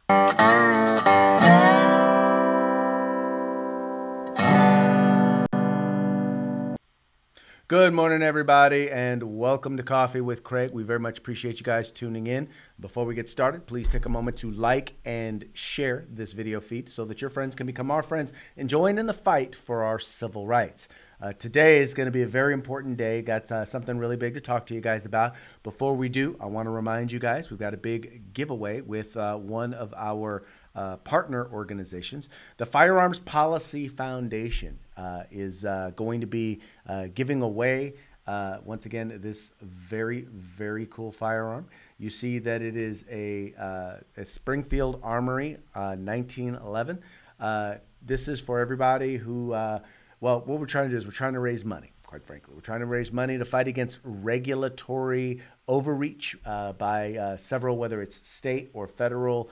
Good morning, everybody, and welcome to Coffee with Craig. We very much appreciate you guys tuning in. Before we get started, please take a moment to like and share this video feed so that your friends can become our friends and join in the fight for our civil rights. Today is going to be a very important day. Got something really big to talk to you guys about. Before we do, I want to remind you guys we've got a big giveaway with one of our partner organizations. The Firearms Policy Foundation is going to be giving away, once again, this very, very cool firearm. You see that it is a Springfield Armory 1911. This is for everybody who, well, what we're trying to do is we're trying to raise money. Quite frankly, we're trying to raise money to fight against regulatory overreach by several, whether it's state or federal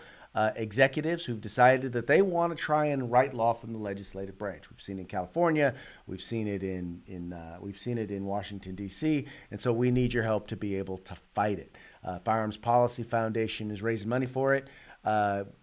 executives who've decided that they want to try and write law from the legislative branch. We've seen it in California, we've seen it in Washington D.C., and so we need your help to be able to fight it. Firearms Policy Foundation is raising money for it.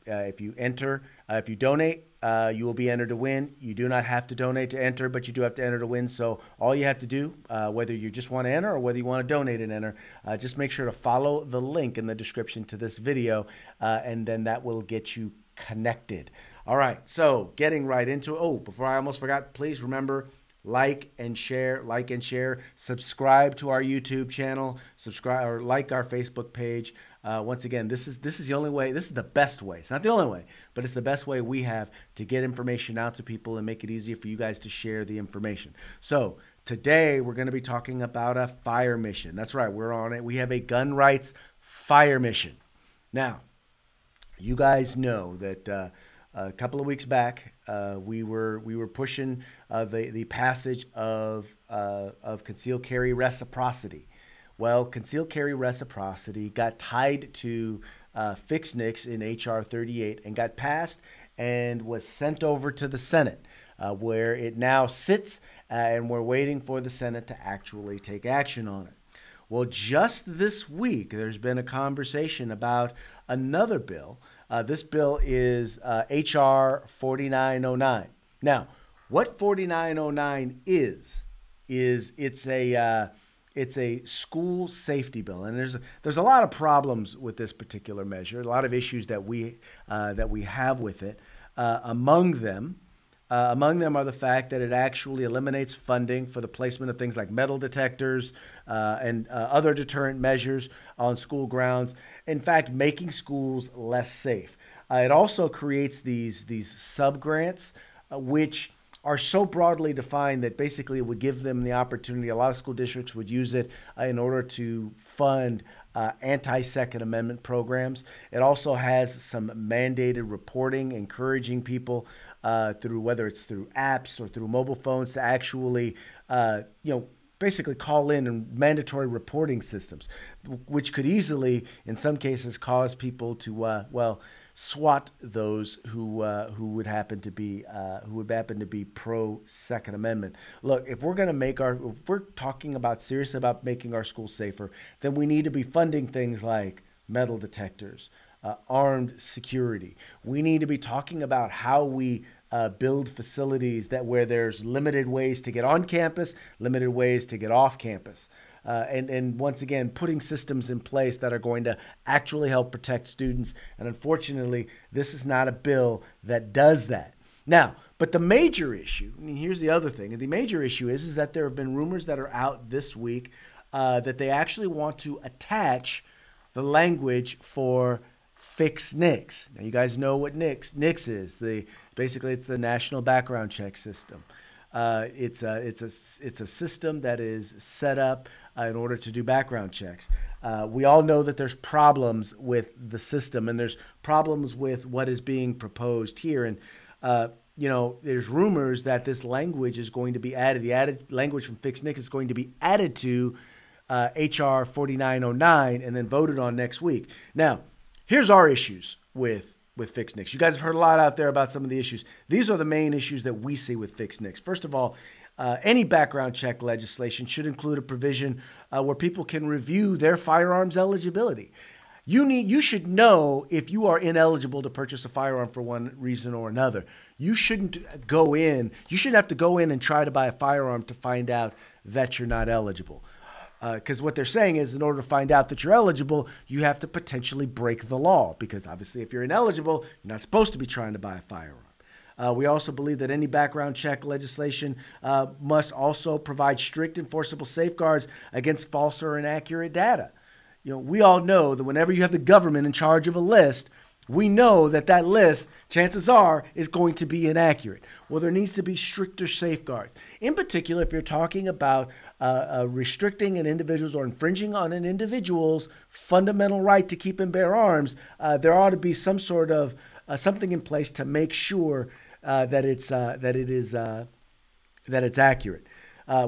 If you donate, you will be entered to win. You do not have to donate to enter, but you do have to enter to win. So all you have to do, whether you just want to enter or whether you want to donate and enter, just make sure to follow the link in the description to this video, and then that will get you connected. All right, so getting right into it. Oh, before I almost forgot, please remember, like and share, subscribe to our YouTube channel, subscribe or like our Facebook page. Once again, this is the only way, this is the best way. It's not the only way, but it's the best way we have to get information out to people and make it easier for you guys to share the information. So today we're going to be talking about a fire mission. That's right, we're on it. We have a gun rights fire mission. Now, you guys know that a couple of weeks back, we were pushing the passage of concealed carry reciprocity. Well, concealed carry reciprocity got tied to fixed NICS in H.R. 38 and got passed and was sent over to the Senate, where it now sits, and we're waiting for the Senate to actually take action on it. Well, just this week, there's been a conversation about another bill. This bill is H.R. 4909. Now, what 4909 is it's a school safety bill, and there's a lot of problems with this particular measure, a lot of issues that we have with it. Among them are the fact that it actually eliminates funding for the placement of things like metal detectors and other deterrent measures on school grounds. In fact, making schools less safe. It also creates these sub-grants, which are so broadly defined that basically it would give them the opportunity. A lot of school districts would use it in order to fund anti-Second Amendment programs. It also has some mandated reporting, encouraging people through, whether it's through apps or through mobile phones, to actually, basically call in and mandatory reporting systems, which could easily, in some cases, cause people to, SWAT those who would happen to be pro Second Amendment. Look, if we're talking about serious about making our schools safer, then we need to be funding things like metal detectors, armed security. We need to be talking about how we build facilities where there's limited ways to get on campus, limited ways to get off campus. And once again, putting systems in place that are going to actually help protect students. And unfortunately, this is not a bill that does that. Now, but the major issue, and here's the other thing, the major issue is that there have been rumors that are out this week that they actually want to attach the language for fixed NICS. Now, you guys know what NICS is. Basically, it's the National Background Check System. It's a system that is set up in order to do background checks. We all know that there's problems with the system, and there's problems with what is being proposed here. And there's rumors that this language is going to be added. The added language from fixed NICS is going to be added to H.R. 4909 and then voted on next week. Now, here's our issues with fixed NICS. You guys have heard a lot out there about some of the issues. These are the main issues that we see with fixed NICS. First of all, any background check legislation should include a provision where people can review their firearms eligibility. You should know if you are ineligible to purchase a firearm for one reason or another. You shouldn't have to go in and try to buy a firearm to find out that you're not eligible. Because what they're saying is, in order to find out that you're eligible, you have to potentially break the law. Because obviously, if you're ineligible, you're not supposed to be trying to buy a firearm. We also believe that any background check legislation must also provide strict enforceable safeguards against false or inaccurate data. We all know that whenever you have the government in charge of a list, we know that that list, chances are, is going to be inaccurate. Well, there needs to be stricter safeguards. In particular, if you're talking about restricting an individual's or infringing on an individual's fundamental right to keep and bear arms, there ought to be some sort of something in place to make sure that it's accurate.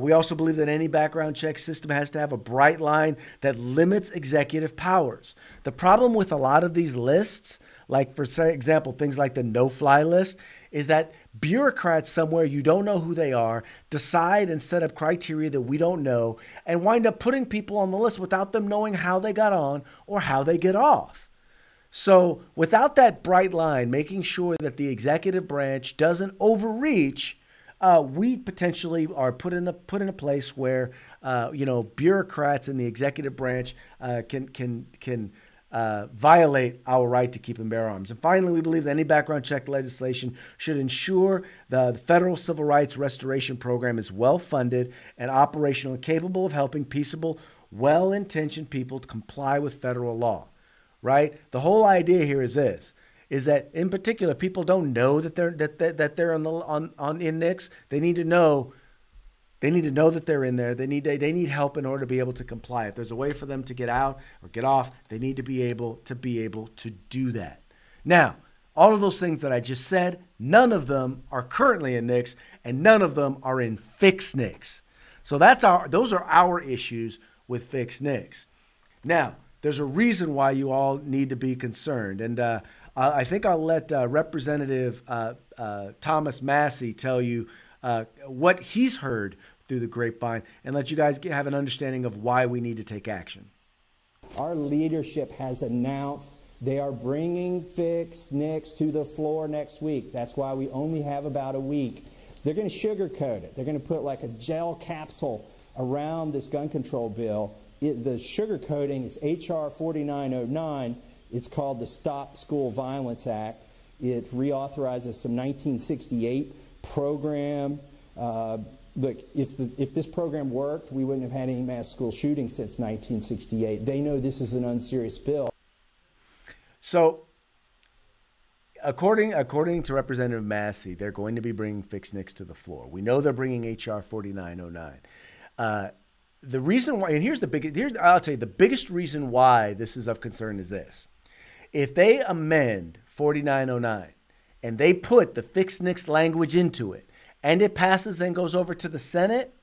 We also believe that any background check system has to have a bright line that limits executive powers. The problem with a lot of these lists, like for example, things like the no-fly list, is that bureaucrats somewhere, you don't know who they are, decide and set up criteria that we don't know, and wind up putting people on the list without them knowing how they got on or how they get off. So without that bright line, making sure that the executive branch doesn't overreach, we potentially are put in a place where bureaucrats in the executive branch can violate our right to keep and bear arms. And finally, we believe that any background check legislation should ensure the federal civil rights restoration program is well funded and operational and capable of helping peaceable, well-intentioned people to comply with federal law. Right? The whole idea here is this. Is that in particular, people don't know that they're in NICS. They need to know that they're in there. They need help in order to be able to comply. If there's a way for them to get out or get off, they need to be able to do that. Now, all of those things that I just said, none of them are currently in NICS, and none of them are in fixed NICS. So those are our issues with fixed NICS. Now, there's a reason why you all need to be concerned, and I think I'll let Representative Thomas Massey tell you what he's heard through the grapevine and let you guys have an understanding of why we need to take action. Our leadership has announced they are bringing fixed NICS to the floor next week. That's why we only have about a week. They're going to sugarcoat it. They're going to put like a gel capsule around this gun control bill. The sugarcoating is H.R.4909. It's called the Stop School Violence Act. It reauthorizes some 1968 program. Look, if this program worked, we wouldn't have had any mass school shootings since 1968. They know this is an unserious bill. So, according to Representative Massey, they're going to be bringing fixed NICS to the floor. We know they're bringing H.R. 4909. The reason why, and I'll tell you, the biggest reason why this is of concern is this. If they amend 4909 and they put the fixed NICS language into it and it passes and goes over to the Senate,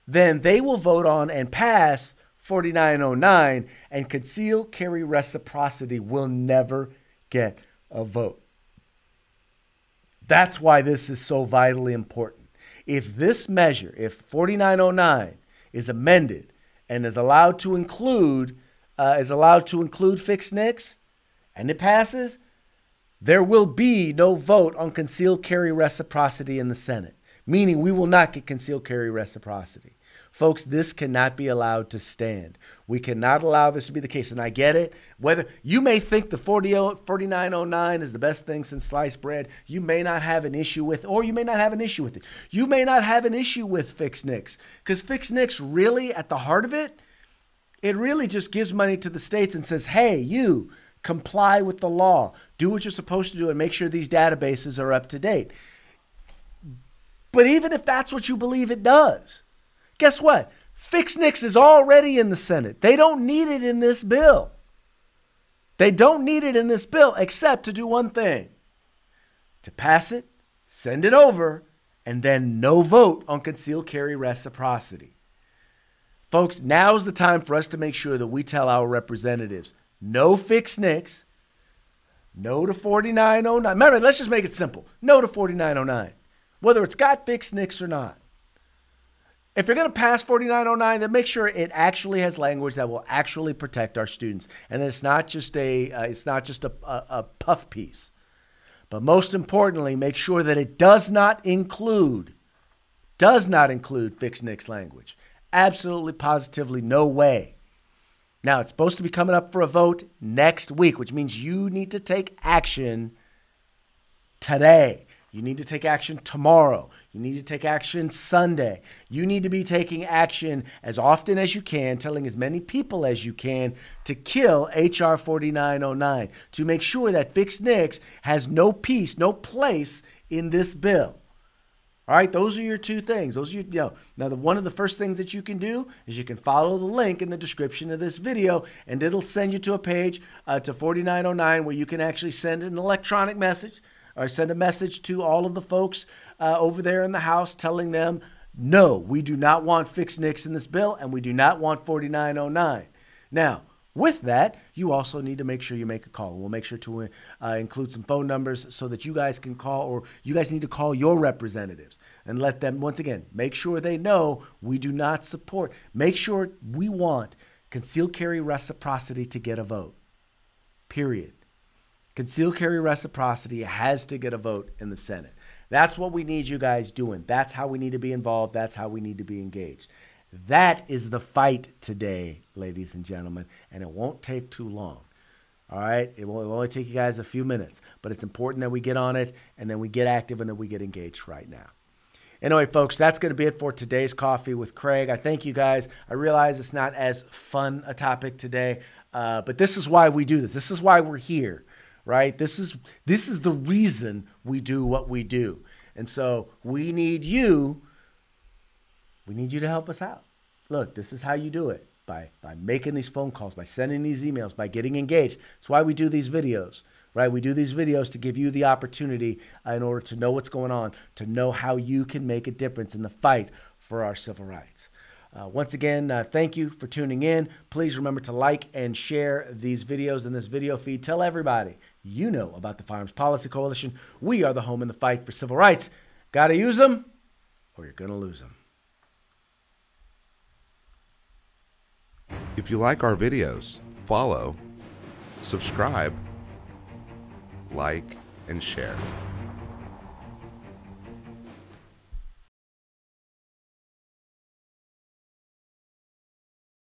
then they will vote on and pass 4909, and concealed carry reciprocity will never get a vote. That's why this is so vitally important. If this measure, if 4909 is amended and is allowed to include fixed NICS, and it passes, there will be no vote on concealed carry reciprocity in the Senate, meaning we will not get concealed carry reciprocity. Folks, this cannot be allowed to stand. We cannot allow this to be the case. And I get it. Whether you may think the 4909 is the best thing since sliced bread, you may not have an issue with, or you may not have an issue with it. You may not have an issue with fixed NICS, because fixed NICS really, at the heart of it, it really just gives money to the states and says, hey, you comply with the law. Do what you're supposed to do and make sure these databases are up to date. But even if that's what you believe it does, guess what? Fixed NICS is already in the Senate. They don't need it in this bill. They don't need it in this bill except to do one thing: to pass it, send it over, and then no vote on concealed carry reciprocity. Folks, now's the time for us to make sure that we tell our representatives, no fixed NICS, no to 4909. Remember, let's just make it simple. No to 4909, whether it's got fixed NICS or not. if you're going to pass 4909, then make sure it actually has language that will actually protect our students, and it's not just a puff piece. But most importantly, make sure that it does not include fixed NICS language. Absolutely, positively, no way. Now, it's supposed to be coming up for a vote next week, which means you need to take action today. You need to take action tomorrow. You need to take action Sunday. You need to be taking action as often as you can, telling as many people as you can to kill H.R. 4909, to make sure that fixed NICS has no place in this bill. All right, those are your two things. Those are now one of the first things that you can do is you can follow the link in the description of this video, and it'll send you to a page to 4909 where you can actually send an electronic message or send a message to all of the folks over there in the House telling them, no, we do not want fixed NICS in this bill, and we do not want 4909. Now, with that, you also need to make sure you make a call. We'll make sure to include some phone numbers so that you guys can call, or you guys need to call your representatives and let them, once again, make sure they know we do not support. Make sure we want concealed carry reciprocity to get a vote, period. Concealed carry reciprocity has to get a vote in the Senate. That's what we need you guys doing. That's how we need to be involved. That's how we need to be engaged. That is the fight today, ladies and gentlemen, and it won't take too long. All right? It'll only take you guys a few minutes, but it's important that we get on it, and then we get active, and then we get engaged right now. Anyway, folks, that's going to be it for today's Coffee with Craig. I thank you guys. I realize it's not as fun a topic today, but this is why we do this. This is why we're here, right? This is the reason we do what we do. And so we need you. We need you to help us out. Look, this is how you do it, by making these phone calls, by sending these emails, by getting engaged. That's why we do these videos, right? We do these videos to give you the opportunity in order to know what's going on, to know how you can make a difference in the fight for our civil rights. Once again, thank you for tuning in. Please remember to like and share these videos in this video feed. Tell everybody you know about the Firearms Policy Coalition. We are the home in the fight for civil rights. Got to use them or you're going to lose them. If you like our videos, follow, subscribe, like, and share.